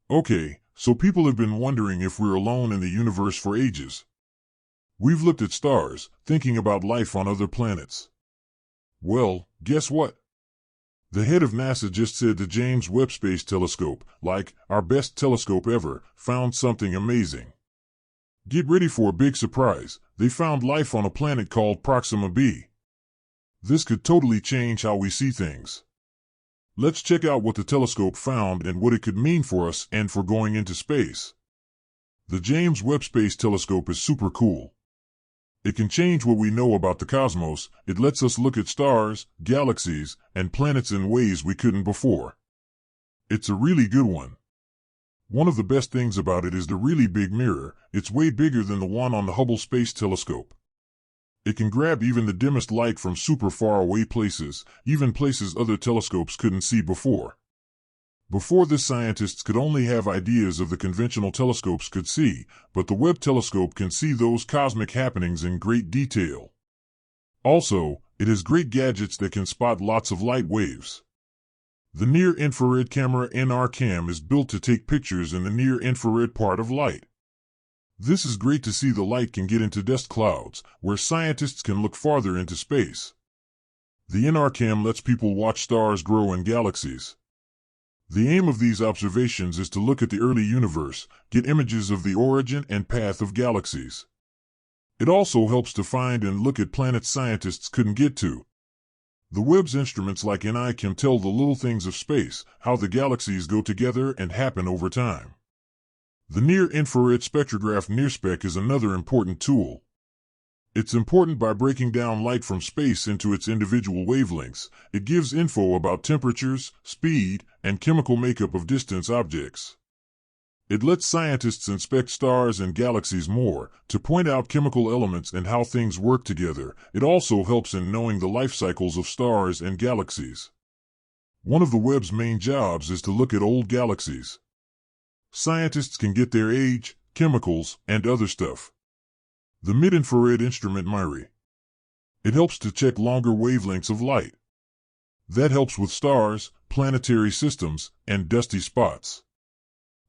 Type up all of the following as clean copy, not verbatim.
Okay, so people have been wondering if we're alone in the universe for ages. We've looked at stars, thinking about life on other planets. Well, guess what? The head of NASA just said the James Webb Space Telescope, like our best telescope ever, found something amazing. Get ready for a big surprise. They found life on a planet called Proxima b. This could totally change how we see things. Let's check out what the telescope found and what it could mean for us and for going into space. The James Webb Space Telescope is super cool. It can change what we know about the cosmos. It lets us look at stars, galaxies, and planets in ways we couldn't before. It's a really good one. One of the best things about it is the really big mirror. It's way bigger than the one on the Hubble Space Telescope. It can grab even the dimmest light from super far away places, even places other telescopes couldn't see before. Before this, scientists could only have ideas of the conventional telescopes could see, but the Webb telescope can see those cosmic happenings in great detail. Also, it has great gadgets that can spot lots of light waves. The near-infrared camera NR-CAM is built to take pictures in the near-infrared part of light. This is great to see the light can get into dust clouds, where scientists can look farther into space. The NR-CAM lets people watch stars grow in galaxies. The aim of these observations is to look at the early universe, get images of the origin and path of galaxies. It also helps to find and look at planets scientists couldn't get to. The Webb's instruments like NI can tell the little things of space, how the galaxies go together and happen over time. The near-infrared spectrograph NIRSPEC is another important tool. It's important by breaking down light from space into its individual wavelengths. It gives info about temperatures, speed, and chemical makeup of distant objects. It lets scientists inspect stars and galaxies more, to point out chemical elements and how things work together. It also helps in knowing the life cycles of stars and galaxies. One of the Webb's main jobs is to look at old galaxies. Scientists can get their age, chemicals, and other stuff. The mid-infrared instrument MIRI. It helps to check longer wavelengths of light. That helps with stars, planetary systems, and dusty spots.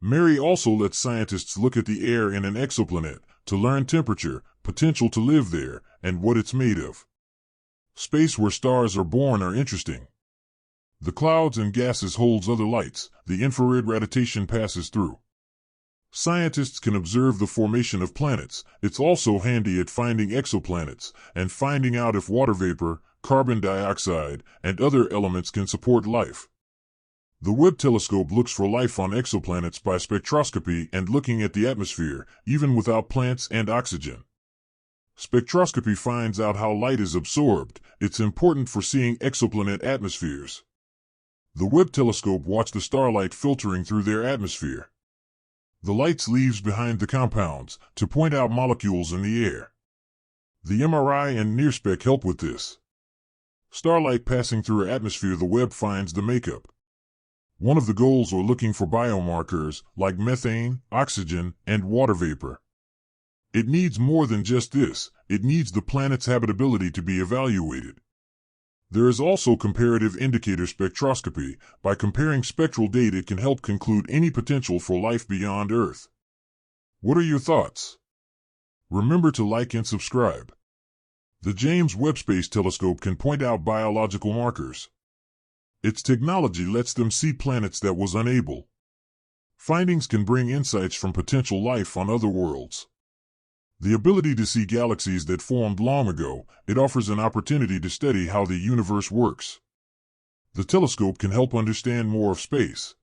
MIRI also lets scientists look at the air in an exoplanet, to learn temperature, potential to live there, and what it's made of. Space where stars are born are interesting. The clouds and gases holds other lights, the infrared radiation passes through. Scientists can observe the formation of planets. It's also handy at finding exoplanets, and finding out if water vapor, carbon dioxide, and other elements can support life. The Webb telescope looks for life on exoplanets by spectroscopy and looking at the atmosphere, even without plants and oxygen. Spectroscopy finds out how light is absorbed. It's important for seeing exoplanet atmospheres. The Webb telescope watched the starlight filtering through their atmosphere. The light leaves behind the compounds, to point out molecules in the air. The MRI and NIRSPEC help with this. Starlight passing through our atmosphere, the Webb finds the makeup. One of the goals are looking for biomarkers, like methane, oxygen, and water vapor. It needs more than just this. It needs the planet's habitability to be evaluated. There is also comparative indicator spectroscopy. By comparing spectral data, it can help conclude any potential for life beyond Earth. What are your thoughts? Remember to like and subscribe. The James Webb Space Telescope can point out biological markers. Its technology lets them see planets that was unable. Findings can bring insights from potential life on other worlds. The ability to see galaxies that formed long ago, it offers an opportunity to study how the universe works. The telescope can help understand more of space.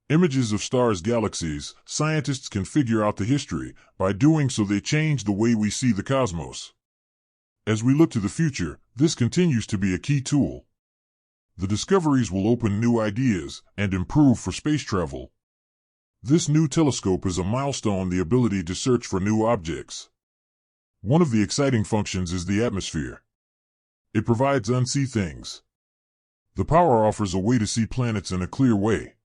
Images of stars, galaxies, scientists can figure out the history. By doing so, they change the way we see the cosmos. As we look to the future, this continues to be a key tool. The discoveries will open new ideas and improve for space travel. This new telescope is a milestone, the ability to search for new objects. One of the exciting functions is the atmosphere. It provides unseen things. The power offers a way to see planets in a clear way.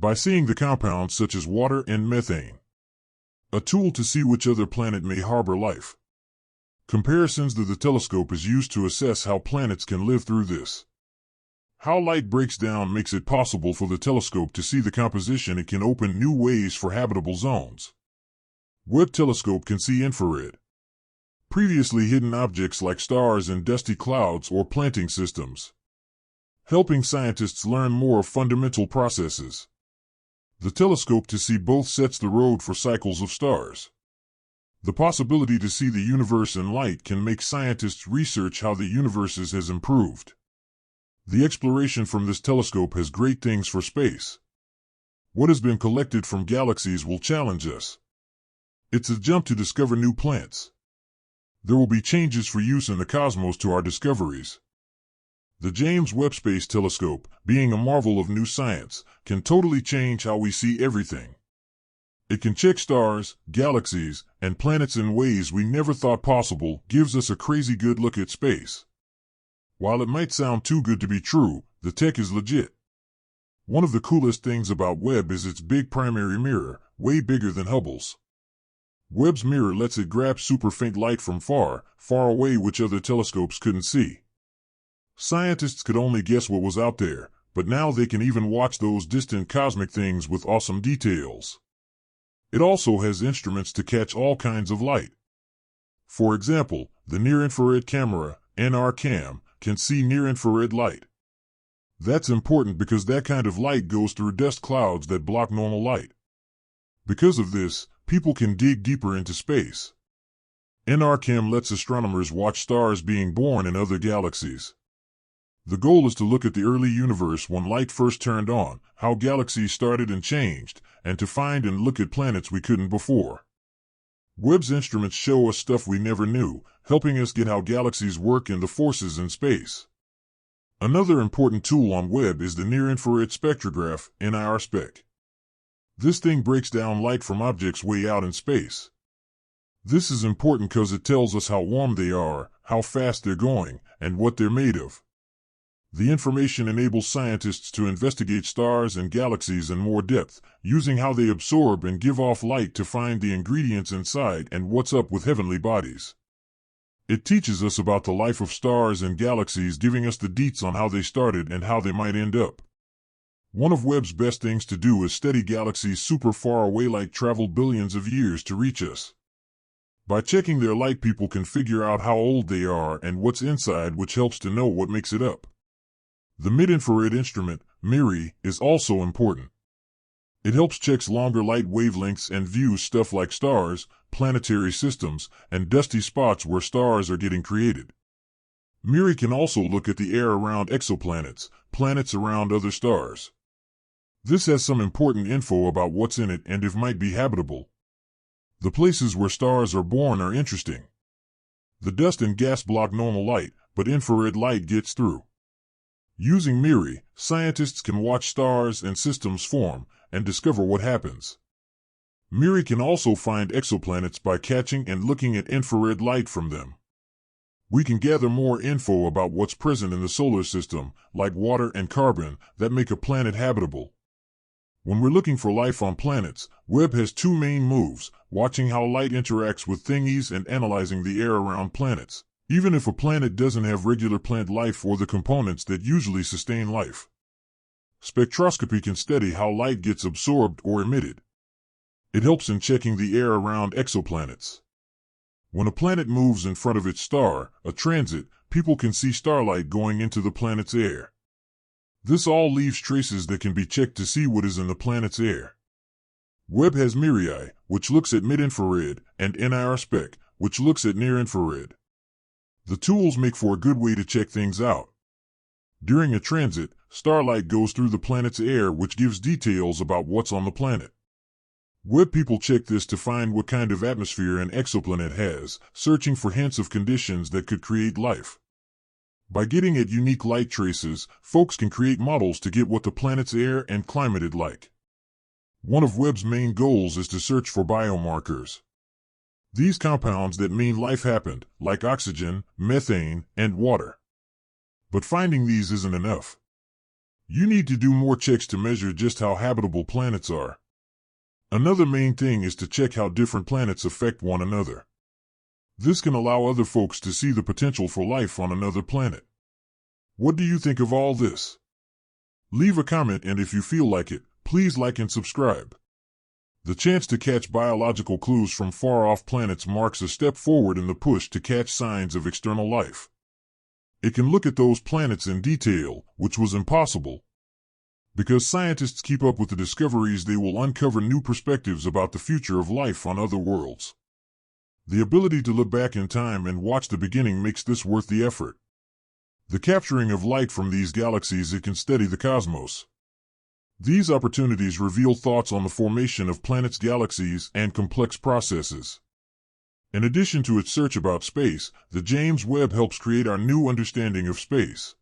By seeing the compounds such as water and methane. A tool to see which other planet may harbor life. Comparisons that the telescope is used to assess how planets can live through this. How light breaks down makes it possible for the telescope to see the composition. It can open new ways for habitable zones. Webb telescope can see infrared, previously hidden objects like stars in dusty clouds or planting systems, helping scientists learn more of fundamental processes. The telescope to see both sets the road for cycles of stars. The possibility to see the universe in light can make scientists research how the universe has improved. The exploration from this telescope has great things for space. What has been collected from galaxies will challenge us. It's a jump to discover new planets. There will be changes for use in the cosmos to our discoveries. The James Webb Space Telescope, being a marvel of new science, can totally change how we see everything. It can check stars, galaxies, and planets in ways we never thought possible, gives us a crazy good look at space. While it might sound too good to be true, the tech is legit. One of the coolest things about Webb is its big primary mirror, way bigger than Hubble's. Webb's mirror lets it grab super faint light from far, far away which other telescopes couldn't see. Scientists could only guess what was out there, but now they can even watch those distant cosmic things with awesome details. It also has instruments to catch all kinds of light. For example, the near-infrared camera, NR-CAM, can see near-infrared light. That's important because that kind of light goes through dust clouds that block normal light. Because of this, people can dig deeper into space. NR-CAM lets astronomers watch stars being born in other galaxies. The goal is to look at the early universe when light first turned on, how galaxies started and changed, and to find and look at planets we couldn't before. Webb's instruments show us stuff we never knew, helping us get how galaxies work and the forces in space. Another important tool on Webb is the near-infrared spectrograph, NIR-SPEC. This thing breaks down light from objects way out in space. This is important because it tells us how warm they are, how fast they're going, and what they're made of. The information enables scientists to investigate stars and galaxies in more depth, using how they absorb and give off light to find the ingredients inside and what's up with heavenly bodies. It teaches us about the life of stars and galaxies, giving us the deets on how they started and how they might end up. One of Webb's best things to do is study galaxies super far away, like traveled billions of years to reach us. By checking their light, people can figure out how old they are and what's inside, which helps to know what makes it up. The mid-infrared instrument, MIRI, is also important. It helps check longer light wavelengths and views stuff like stars, planetary systems, and dusty spots where stars are getting created. MIRI can also look at the air around exoplanets, planets around other stars. This has some important info about what's in it and if might be habitable. The places where stars are born are interesting. The dust and gas block normal light, but infrared light gets through. Using MIRI, scientists can watch stars and systems form and discover what happens. MIRI can also find exoplanets by catching and looking at infrared light from them. We can gather more info about what's present in the solar system, like water and carbon, that make a planet habitable. When we're looking for life on planets, Webb has two main moves: watching how light interacts with thingies and analyzing the air around planets, even if a planet doesn't have regular plant life or the components that usually sustain life. Spectroscopy can study how light gets absorbed or emitted. It helps in checking the air around exoplanets. When a planet moves in front of its star, a transit, people can see starlight going into the planet's air. This all leaves traces that can be checked to see what is in the planet's air. Webb has MIRI, which looks at mid-infrared, and NIR-SPEC, which looks at near-infrared. The tools make for a good way to check things out. During a transit, starlight goes through the planet's air, which gives details about what's on the planet. Webb people check this to find what kind of atmosphere an exoplanet has, searching for hints of conditions that could create life. By getting at unique light traces, folks can create models to get what the planet's air and climate is like. One of Webb's main goals is to search for biomarkers. These compounds that mean life happened, like oxygen, methane, and water. But finding these isn't enough. You need to do more checks to measure just how habitable planets are. Another main thing is to check how different planets affect one another. This can allow other folks to see the potential for life on another planet. What do you think of all this? Leave a comment, and if you feel like it, please like and subscribe. The chance to catch biological clues from far-off planets marks a step forward in the push to catch signs of external life. It can look at those planets in detail, which was impossible. Because scientists keep up with the discoveries, they will uncover new perspectives about the future of life on other worlds. The ability to look back in time and watch the beginning makes this worth the effort. The capturing of light from these galaxies, it can study the cosmos. These opportunities reveal thoughts on the formation of planets, galaxies, and complex processes. In addition to its search about space, the James Webb helps create our new understanding of space.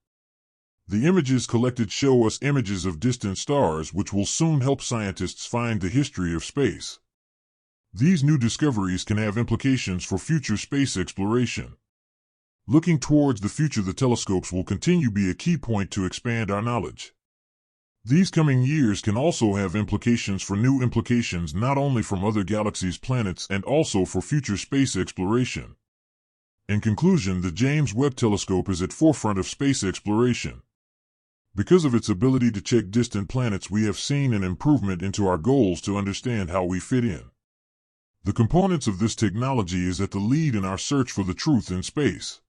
The images collected show us images of distant stars, which will soon help scientists find the history of space. These new discoveries can have implications for future space exploration. Looking towards the future, the telescopes will continue to be a key point to expand our knowledge. These coming years can also have implications for new implications, not only from other galaxies, planets, and also for future space exploration. In conclusion, the James Webb Telescope is at the forefront of space exploration. Because of its ability to check distant planets, we have seen an improvement into our goals to understand how we fit in. The components of this technology is at the lead in our search for the truth in space.